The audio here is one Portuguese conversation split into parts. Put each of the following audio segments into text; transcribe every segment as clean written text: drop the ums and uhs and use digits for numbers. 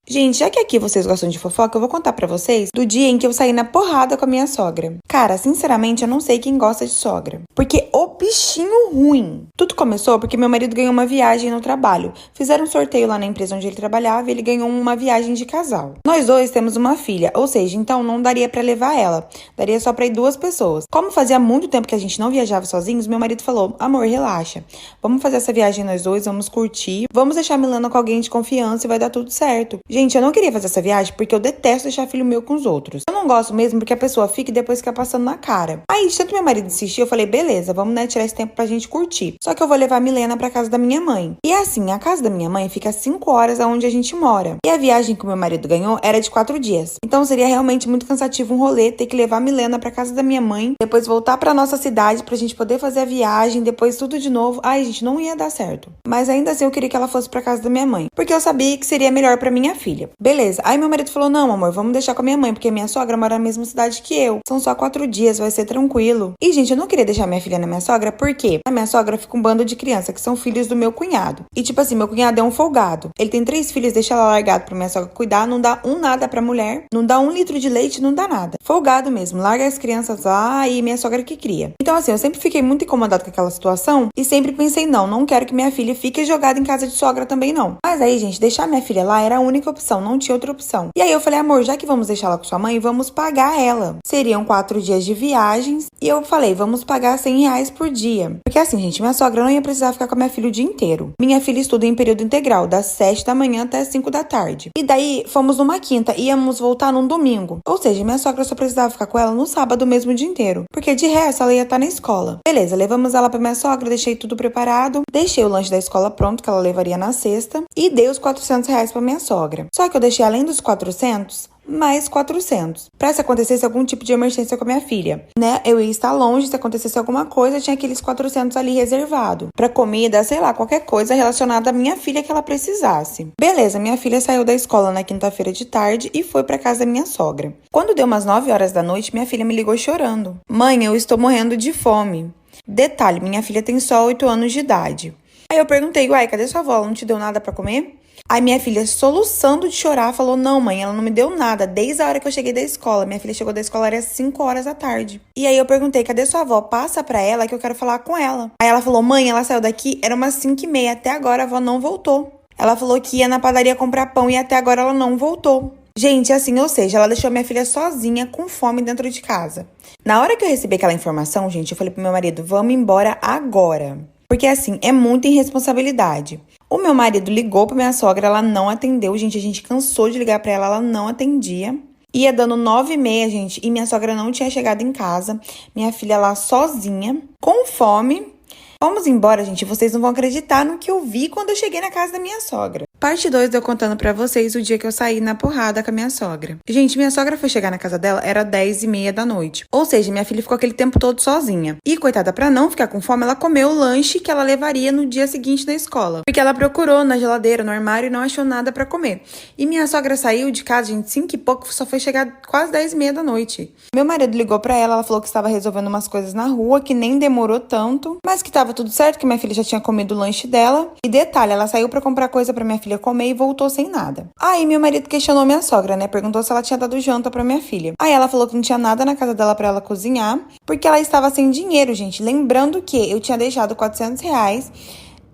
Gente, já que aqui vocês gostam de fofoca, eu vou contar pra vocês do dia em que eu saí na porrada com a minha sogra. Cara, sinceramente, eu não sei quem gosta de sogra. Porque o bichinho ruim. Tudo começou porque meu marido ganhou uma viagem no trabalho. Fizeram um sorteio lá na empresa onde ele trabalhava e ele ganhou uma viagem de casal. Nós dois temos uma filha, ou seja, então não daria pra levar ela. Daria só pra ir 2 pessoas. Como fazia muito tempo que a gente não viajava sozinhos, meu marido falou: amor, relaxa. Vamos fazer essa viagem nós dois, vamos curtir. Vamos deixar a Milana com alguém de confiança e vai dar tudo certo. Gente, eu não queria fazer essa viagem porque eu detesto deixar filho meu com os outros. Eu não gosto mesmo porque a pessoa fica e depois fica passando na cara. Aí, tanto meu marido insistiu, eu falei, beleza, vamos, né, tirar esse tempo pra gente curtir. Só que eu vou levar a Milena pra casa da minha mãe. E assim, a casa da minha mãe fica 5 horas aonde a gente mora. E a viagem que o meu marido ganhou era de 4 dias. Então seria realmente muito cansativo um rolê ter que levar a Milena pra casa da minha mãe, depois voltar pra nossa cidade pra gente poder fazer a viagem, depois tudo de novo. Ai, gente, não ia dar certo. Mas ainda assim eu queria que ela fosse pra casa da minha mãe, porque eu sabia que seria melhor pra minha filha. Beleza. Aí meu marido falou, não, amor, vamos deixar com a minha mãe, porque minha sogra mora na mesma cidade que eu. São só 4 dias, vai ser tranquilo. E, gente, eu não queria deixar minha filha na minha sogra, porque a minha sogra fica um bando de criança, que são filhos do meu cunhado. E, tipo assim, meu cunhado é um folgado. Ele tem 3 filhos, deixa ela largado pra minha sogra cuidar, não dá um nada pra mulher, não dá 1 litro de leite, não dá nada. Folgado mesmo, larga as crianças lá e minha sogra que cria. Então, assim, eu sempre fiquei muito incomodada com aquela situação e sempre pensei, não quero que minha filha fique jogada em casa de sogra também, não. Mas aí, gente, deixar minha filha lá era a única opção, não tinha outra opção. E aí eu falei, amor, já que vamos deixar ela com sua mãe, vamos pagar ela. Seriam 4 dias de viagens. E eu falei, vamos pagar R$100 por dia. Porque assim, gente, minha sogra não ia precisar ficar com a minha filha o dia inteiro. Minha filha estuda em período integral, das 7 da manhã até as 5 da tarde. E daí, fomos numa quinta, íamos voltar num domingo. Ou seja, minha sogra só precisava ficar com ela no sábado mesmo o dia inteiro. Porque de resto, ela ia estar na escola. Beleza, levamos ela pra minha sogra, deixei tudo preparado. Deixei o lanche da escola pronto, que ela levaria na sexta. E dei os R$400 pra minha sogra. Só que eu deixei, além dos 400, mais 400. Pra se acontecesse algum tipo de emergência com a minha filha, né? Eu ia estar longe, se acontecesse alguma coisa, tinha aqueles 400 ali reservado. Pra comida, sei lá, qualquer coisa relacionada à minha filha que ela precisasse. Beleza, minha filha saiu da escola na quinta-feira de tarde e foi pra casa da minha sogra. Quando deu umas 9 horas da noite, minha filha me ligou chorando. Mãe, eu estou morrendo de fome. Detalhe, minha filha tem só 8 anos de idade. Aí eu perguntei, uai, cadê sua avó? Ela não te deu nada pra comer? Aí minha filha, soluçando de chorar, falou, não, mãe, ela não me deu nada, desde a hora que eu cheguei da escola. Minha filha chegou da escola, era 5 horas da tarde. E aí eu perguntei, cadê sua avó? Passa pra ela que eu quero falar com ela. Aí ela falou, mãe, ela saiu daqui, era umas 5h30, até agora a avó não voltou. Ela falou que ia na padaria comprar pão e até agora ela não voltou. Gente, assim, ou seja, ela deixou minha filha sozinha, com fome dentro de casa. Na hora que eu recebi aquela informação, gente, eu falei pro meu marido, vamos embora agora. Porque, assim, é muita irresponsabilidade. O meu marido ligou pra minha sogra, ela não atendeu. Gente, a gente cansou de ligar pra ela, ela não atendia. Ia dando 9h30, gente, e minha sogra não tinha chegado em casa. Minha filha lá sozinha, com fome. Vamos embora, gente, vocês não vão acreditar no que eu vi quando eu cheguei na casa da minha sogra. Parte 2 eu contando pra vocês o dia que eu saí na porrada com a minha sogra. Gente, minha sogra foi chegar na casa dela, era 10h30 da noite. Ou seja, minha filha ficou aquele tempo todo sozinha. E, coitada, pra não ficar com fome, ela comeu o lanche que ela levaria no dia seguinte na escola. Porque ela procurou na geladeira, no armário e não achou nada pra comer. E minha sogra saiu de casa, gente, 5 e pouco, só foi chegar quase 10h30 da noite. Meu marido ligou pra ela, ela falou que estava resolvendo umas coisas na rua, que nem demorou tanto, mas que tava tudo certo, que minha filha já tinha comido o lanche dela. E detalhe, ela saiu pra comprar coisa pra minha filha comer e voltou sem nada. Aí meu marido questionou minha sogra, né? Perguntou se ela tinha dado janta pra minha filha. Aí ela falou que não tinha nada na casa dela pra ela cozinhar, porque ela estava sem dinheiro, gente. Lembrando que eu tinha deixado R$400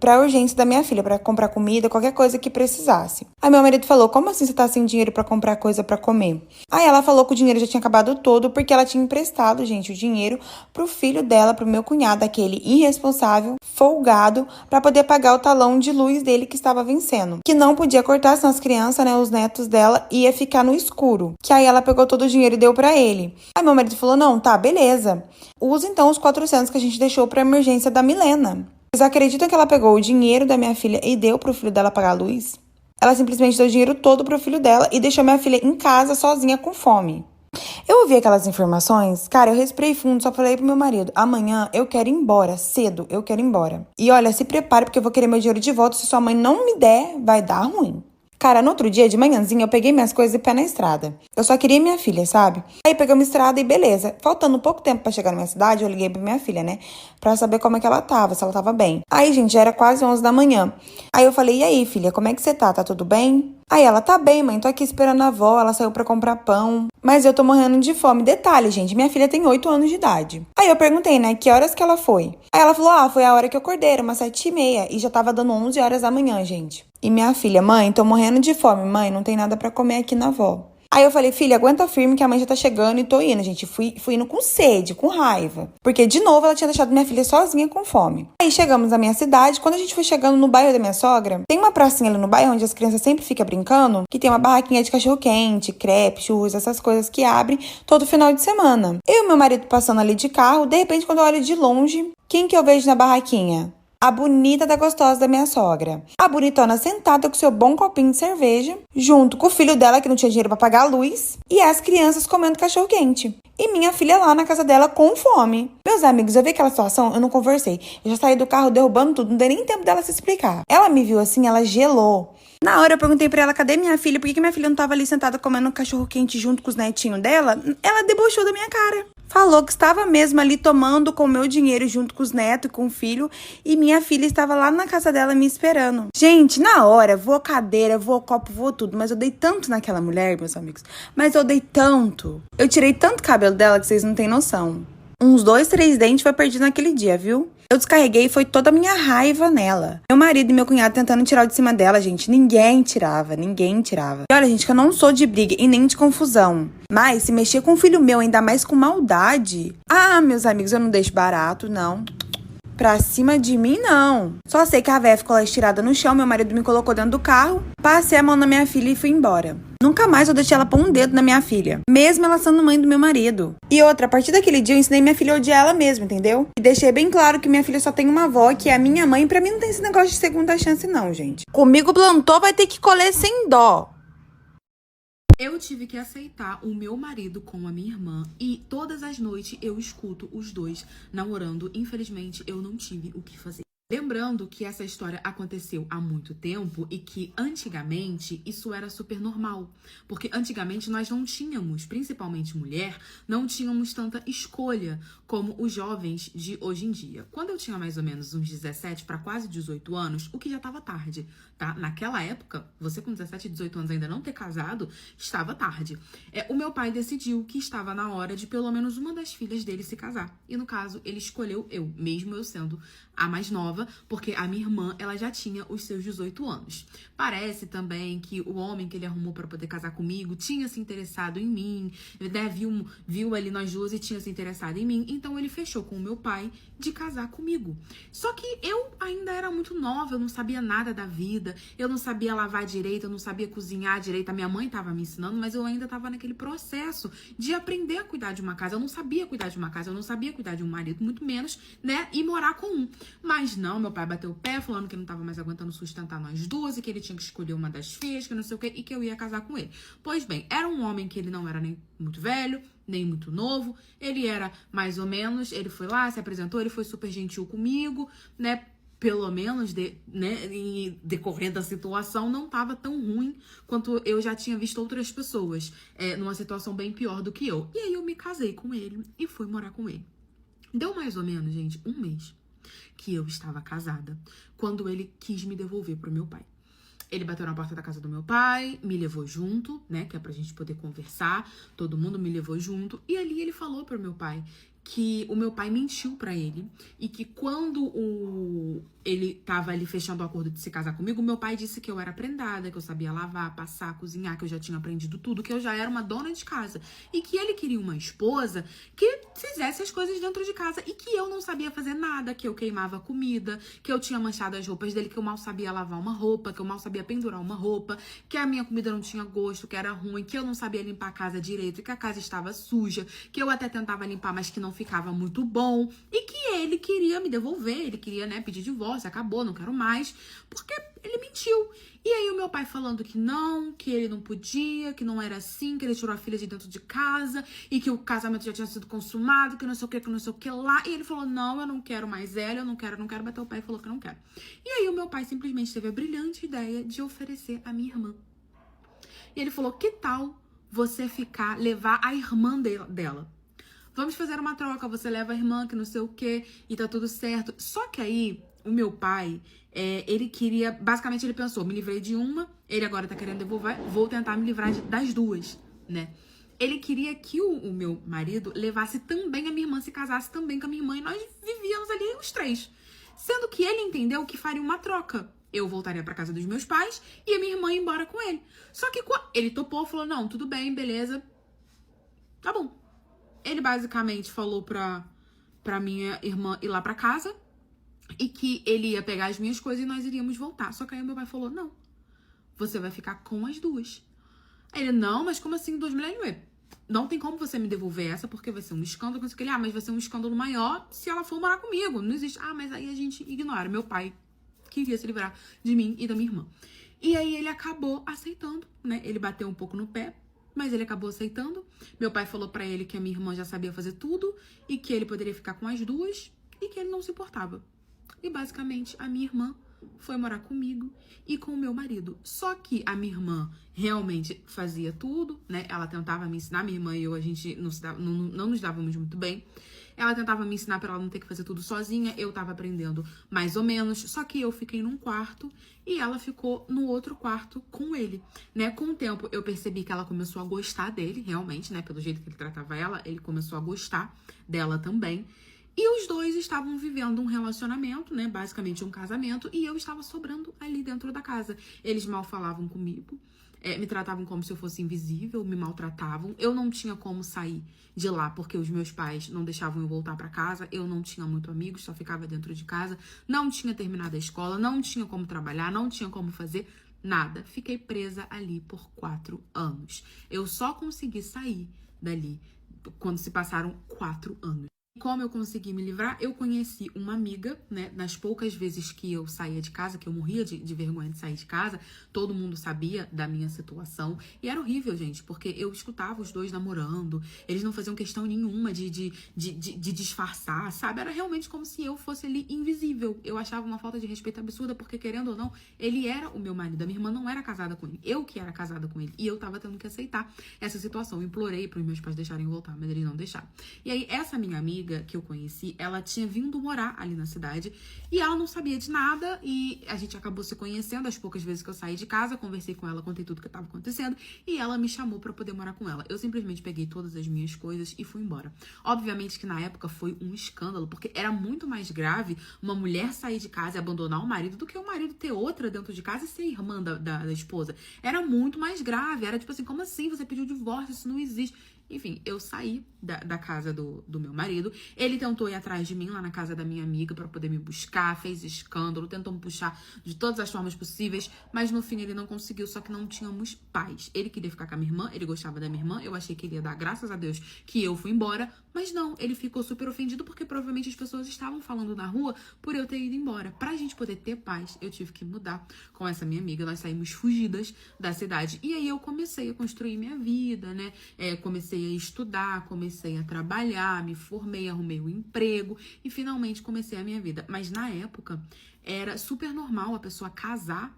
pra urgência da minha filha, pra comprar comida, qualquer coisa que precisasse. Aí meu marido falou, como assim você tá sem dinheiro pra comprar coisa pra comer? Aí ela falou que o dinheiro já tinha acabado todo, porque ela tinha emprestado, gente, o dinheiro pro filho dela, pro meu cunhado, aquele irresponsável, folgado, pra poder pagar o talão de luz dele que estava vencendo. Que não podia cortar, senão as crianças, né, os netos dela, ia ficar no escuro. Que aí ela pegou todo o dinheiro e deu pra ele. Aí meu marido falou, não, tá, beleza. Usa então os 400 que a gente deixou pra emergência da Milena. Vocês acreditam que ela pegou o dinheiro da minha filha e deu pro filho dela pagar a luz? Ela simplesmente deu o dinheiro todo pro filho dela e deixou minha filha em casa sozinha com fome. Eu ouvi aquelas informações, cara, eu respirei fundo, só falei pro meu marido, amanhã eu quero ir embora, cedo, eu quero ir embora. E olha, se prepare porque eu vou querer meu dinheiro de volta, se sua mãe não me der, vai dar ruim. Cara, no outro dia, de manhãzinha, eu peguei minhas coisas e pé na estrada. Eu só queria minha filha, sabe? Aí pegamos estrada e beleza. Faltando pouco tempo pra chegar na minha cidade, eu liguei pra minha filha, né? Pra saber como é que ela tava, se ela tava bem. Aí, gente, já era quase 11 da manhã. Aí eu falei, e aí, filha, como é que você tá? Tá tudo bem? Aí ela, tá bem, mãe, tô aqui esperando a avó, ela saiu pra comprar pão. Mas eu tô morrendo de fome. Detalhe, gente, minha filha tem 8 anos de idade. Aí eu perguntei, né, que horas que ela foi? Aí ela falou, foi a hora que eu acordei, era umas 7h30. E já tava dando 11 horas da manhã, gente. E minha filha, mãe, tô morrendo de fome, mãe, não tem nada pra comer aqui na avó. Aí eu falei, filha, aguenta firme que a mãe já tá chegando e tô indo, gente. Fui indo com sede, com raiva. Porque, de novo, ela tinha deixado minha filha sozinha com fome. Aí chegamos na minha cidade. Quando a gente foi chegando no bairro da minha sogra, tem uma pracinha ali no bairro onde as crianças sempre ficam brincando, que tem uma barraquinha de cachorro-quente, crepe, churros, essas coisas que abrem todo final de semana. Eu e meu marido passando ali de carro, de repente, quando eu olho de longe, quem que eu vejo na barraquinha? A bonita da gostosa da minha sogra. A bonitona sentada com seu bom copinho de cerveja, junto com o filho dela que não tinha dinheiro pra pagar a luz, e as crianças comendo cachorro-quente. E minha filha lá na casa dela com fome. Meus amigos, eu vi aquela situação, eu não conversei. Eu já saí do carro derrubando tudo, não dei nem tempo dela se explicar. Ela me viu assim, ela gelou. Na hora eu perguntei pra ela, cadê minha filha? Por que minha filha não tava ali sentada comendo cachorro-quente junto com os netinhos dela? Ela debochou da minha cara. Falou que estava mesmo ali tomando com o meu dinheiro junto com os netos e com o filho. E minha filha estava lá na casa dela me esperando. Gente, na hora, voou cadeira, voou copo, voou tudo. Mas eu dei tanto naquela mulher, meus amigos. Mas eu dei tanto. Eu tirei tanto cabelo dela que vocês não têm noção. Uns 2, 3 dentes foi perdido naquele dia, viu? Eu descarreguei e foi toda a minha raiva nela. Meu marido e meu cunhado tentando tirar o de cima dela, gente. Ninguém tirava. E olha, gente, que eu não sou de briga e nem de confusão. Mas se mexer com um filho meu, ainda mais com maldade... meus amigos, eu não deixo barato, não. Pra cima de mim, não. Só sei que a véia ficou lá estirada no chão, meu marido me colocou dentro do carro, passei a mão na minha filha e fui embora. Nunca mais eu deixei ela pôr um dedo na minha filha, mesmo ela sendo mãe do meu marido. E outra, a partir daquele dia eu ensinei minha filha a odiar ela mesma, entendeu? E deixei bem claro que minha filha só tem uma avó, que é a minha mãe, e pra mim não tem esse negócio de segunda chance não, gente. Comigo plantou, vai ter que colher sem dó. Eu tive que aceitar o meu marido com a minha irmã e todas as noites eu escuto os dois namorando. Infelizmente, eu não tive o que fazer. Lembrando que essa história aconteceu há muito tempo e que antigamente isso era super normal. Porque antigamente nós não tínhamos, principalmente mulher, não tínhamos tanta escolha como os jovens de hoje em dia. Quando eu tinha mais ou menos uns 17 para quase 18 anos, o que já estava tarde, tá? Naquela época, você com 17 e 18 anos ainda não ter casado, estava tarde. O meu pai decidiu que estava na hora de pelo menos uma das filhas dele se casar. E no caso, ele escolheu eu, mesmo eu sendo a mais nova, porque a minha irmã, ela já tinha os seus 18 anos. Parece também que o homem que ele arrumou para poder casar comigo tinha se interessado em mim, né? Viu ali nós duas e tinha se interessado em mim, então ele fechou com o meu pai de casar comigo. Só que eu ainda era muito nova, eu não sabia nada da vida, eu não sabia lavar direito, eu não sabia cozinhar direito, a minha mãe estava me ensinando, mas eu ainda estava naquele processo de aprender a cuidar de uma casa. Eu não sabia cuidar de uma casa, eu não sabia cuidar de um marido, muito menos, né, e morar com um. Mas não, meu pai bateu o pé falando que não tava mais aguentando sustentar nós duas e que ele tinha que escolher uma das filhas, que não sei o que, e que eu ia casar com ele. Pois bem, era um homem que ele não era nem muito velho, nem muito novo, ele era mais ou menos, ele foi lá, se apresentou, ele foi super gentil comigo, né, pelo menos, em decorrer da situação, não tava tão ruim quanto eu já tinha visto outras pessoas, numa situação bem pior do que eu. E aí eu me casei com ele e fui morar com ele. Deu mais ou menos, gente, um mês que eu estava casada, quando ele quis me devolver pro meu pai. Ele bateu na porta da casa do meu pai, me levou junto, né, que é pra gente poder conversar, todo mundo me levou junto, e ali ele falou pro meu pai que o meu pai mentiu pra ele e que quando ele tava ali fechando o acordo de se casar comigo, meu pai disse que eu era prendada, que eu sabia lavar, passar, cozinhar, que eu já tinha aprendido tudo, que eu já era uma dona de casa e que ele queria uma esposa que fizesse as coisas dentro de casa e que eu não sabia fazer nada, que eu queimava comida, que eu tinha manchado as roupas dele, que eu mal sabia lavar uma roupa, que eu mal sabia pendurar uma roupa, que a minha comida não tinha gosto, que era ruim, que eu não sabia limpar a casa direito, que a casa estava suja, que eu até tentava limpar, mas que não ficava muito bom e que ele queria me devolver, ele queria, né, pedir divórcio, acabou, não quero mais, porque ele mentiu. E aí o meu pai falando que não, que ele não podia, que não era assim, que ele tirou a filha de dentro de casa e que o casamento já tinha sido consumado, que não sei o que não sei o que lá. E ele falou, não, eu não quero mais ela, eu não quero, bateu o pai e falou que não quero. E aí o meu pai simplesmente teve a brilhante ideia de oferecer a minha irmã. E ele falou, que tal você levar a irmã dela? Vamos fazer uma troca, você leva a irmã, que não sei o que, e tá tudo certo. Só que aí, o meu pai, ele queria, basicamente ele pensou, me livrei de uma, Ele agora tá querendo devolver, vou tentar me livrar das duas, né? Ele queria que o meu marido levasse também a minha irmã, se casasse também com a minha irmã, e nós vivíamos ali os três. Sendo que ele entendeu que faria uma troca. Eu voltaria pra casa dos meus pais e a minha irmã ia embora com ele. Só que ele topou, falou, não, tudo bem, beleza, tá bom. Ele basicamente falou pra minha irmã ir lá pra casa e que ele ia pegar as minhas coisas e nós iríamos voltar. Só que aí meu pai falou, não, você vai ficar com as duas. Aí ele, não, mas como assim 2 milhões? Não tem como você me devolver essa, porque vai ser um escândalo. Mas vai ser um escândalo maior se ela for morar comigo. Não existe. Mas aí a gente ignora. Meu pai queria se livrar de mim e da minha irmã. E aí ele acabou aceitando, né? Ele bateu um pouco no pé, mas ele acabou aceitando. Meu pai falou pra ele que a minha irmã já sabia fazer tudo e que ele poderia ficar com as duas e que ele não se importava. E basicamente a minha irmã foi morar comigo e com o meu marido. Só que a minha irmã realmente fazia tudo, né? Ela tentava me ensinar, minha irmã e eu, a gente não nos dávamos muito bem. Ela tentava me ensinar pra ela não ter que fazer tudo sozinha. Eu tava aprendendo mais ou menos. Só que eu fiquei num quarto e ela ficou no outro quarto com ele, né? Com o tempo eu percebi que ela começou a gostar dele, realmente, né? Pelo jeito que ele tratava ela, ele começou a gostar dela também. E os dois estavam vivendo um relacionamento, né? Basicamente um casamento. E eu estava sobrando ali dentro da casa. Eles mal falavam comigo. Me tratavam como se eu fosse invisível, me maltratavam. Eu não tinha como sair de lá, porque os meus pais não deixavam eu voltar pra casa. Eu não tinha muito amigos, só ficava dentro de casa. Não tinha terminado a escola, não tinha como trabalhar, não tinha como fazer nada. Fiquei presa ali por 4 anos. Eu só consegui sair dali quando se passaram 4 anos. Como eu consegui me livrar? Eu conheci uma amiga, né? Nas poucas vezes que eu saía de casa, que eu morria de vergonha de sair de casa, todo mundo sabia da minha situação. E era horrível, gente, porque eu escutava os dois namorando, eles não faziam questão nenhuma de disfarçar, sabe? Era realmente como se eu fosse ali invisível. Eu achava uma falta de respeito absurda, porque querendo ou não, ele era o meu marido. A minha irmã não era casada com ele, eu que era casada com ele. E eu tava tendo que aceitar essa situação. Eu implorei para os meus pais deixarem eu voltar, mas eles não deixaram. E aí, essa minha amiga que eu conheci, ela tinha vindo morar ali na cidade e ela não sabia de nada e a gente acabou se conhecendo as poucas vezes que eu saí de casa, conversei com ela, contei tudo que estava acontecendo e ela me chamou para poder morar com ela. Eu simplesmente peguei todas as minhas coisas e fui embora. Obviamente que na época foi um escândalo, porque era muito mais grave uma mulher sair de casa e abandonar o marido do que o marido ter outra dentro de casa e ser irmã da esposa. Era muito mais grave, era tipo assim, como assim? Você pediu divórcio, isso não existe. Enfim, eu saí da casa do meu marido. Ele tentou ir atrás de mim lá na casa da minha amiga pra poder me buscar, fez escândalo, tentou me puxar de todas as formas possíveis, mas no fim ele não conseguiu, só que não tínhamos paz. Ele queria ficar com a minha irmã, ele gostava da minha irmã, eu achei que ele ia dar graças a Deus que eu fui embora, mas não, ele ficou super ofendido porque provavelmente as pessoas estavam falando na rua por eu ter ido embora. Pra gente poder ter paz, eu tive que mudar com essa minha amiga, nós saímos fugidas da cidade. E aí eu comecei a construir minha vida, né? Comecei a estudar, comecei a trabalhar, me formei, arrumei um emprego e finalmente comecei a minha vida. Mas na época era super normal a pessoa casar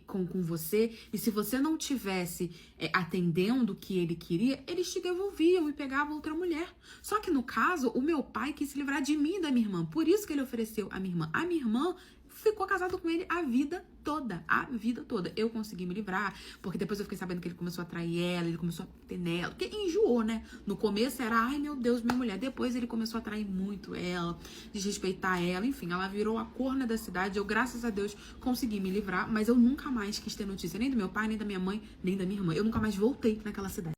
com você, e se você não tivesse atendendo o que ele queria, eles te devolviam e pegavam outra mulher. Só que no caso, o meu pai quis se livrar de mim e da minha irmã, por isso que ele ofereceu a minha irmã. A minha irmã ficou casada com ele a vida toda, a vida toda. Eu consegui me livrar, porque depois eu fiquei sabendo que ele começou a trair ela, ele começou a ter nela, porque enjoou, né? No começo era, ai meu Deus, minha mulher. Depois ele começou a trair muito ela, desrespeitar ela, enfim, ela virou a corna da cidade. Eu, graças a Deus, consegui me livrar, mas eu nunca mais quis ter notícia nem do meu pai, nem da minha mãe, nem da minha irmã. Eu nunca mais voltei naquela cidade.